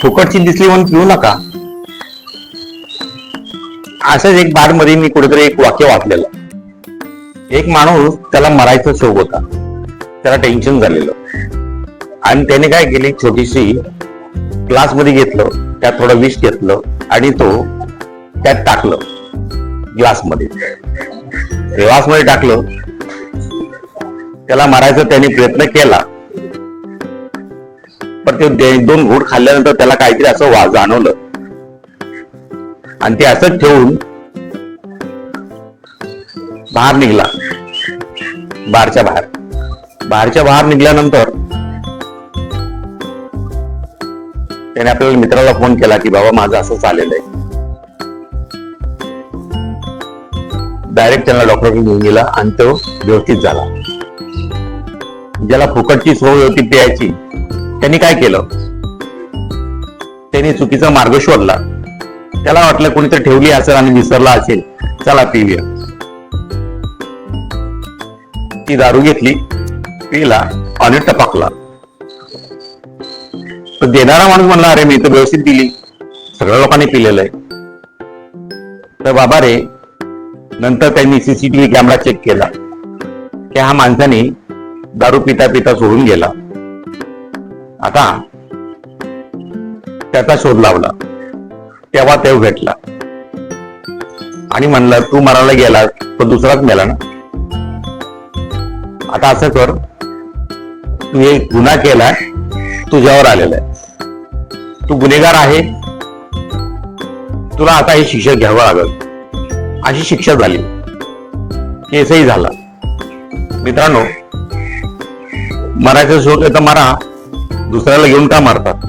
फुकटची दिसली म्हणून पिऊ नका. असंच एक बार मध्ये मी कुठेतरी एक वाक्य वाचलेलं. एक माणूस, त्याला मरायचा शौक होता, त्याला टेन्शन झालेलं, आणि त्याने काय केली, छोटीशी ग्लास मध्ये घेतलं, त्यात थोडं विष घेतलं आणि तो त्यात टाकलं. ग्लासमध्ये टाकलं. त्याला मारायचा त्याने प्रयत्न केला, पण ते 2 घोट खाल्ल्यानंतर त्याला काहीतरी असं जाणवलं, आणि ते असंच ठेवून बाहेर निघला. बारच्या बाहेर निघाल्यानंतर त्याने आपल्याला मित्राला फोन केला की बाबा माझं असं चाललेलं आहे. डायरेक्ट त्यांना डॉक्टरकडे घेऊन गेला आणि तो व्यवस्थित झाला. ज्याला फुकटची सोय होती प्यायची, त्यांनी काय केलं, त्यांनी चुकीचा मार्ग शोधला. त्याला वाटलं कोणीतरी ठेवली असेल आणि विसरला असेल, चला पिऊया. ती दारू घेतली, पिला आणि टपकला. तर देणारा माणूस म्हणला, अरे मी तर व्यवस्थित दिली, सगळ्या लोकांनी पिलेलं आहे. तर बाबा रे, नंतर त्यांनी सीसीटीव्ही कॅमेरा चेक केला की हा माणसाने दारू पिता पिता सोडून गेला. आता त्याचा शोध लावला, तेव्हा तो भेटला आणि म्हणला, तू मरायला गेला तो दुसराच मेला ना. आता असं कर, तू एक गुन्हा केला, तुझ्यावर आलेला आहे, तू गुन्हेगार आहे, तुला आता ही शिक्षा घ्यावं लागेल. अशी शिक्षा झाली, केसही झाला. मित्रांनो, मरायचं शोक तर मारा, दुसऱ्याला घेऊन का मारतात?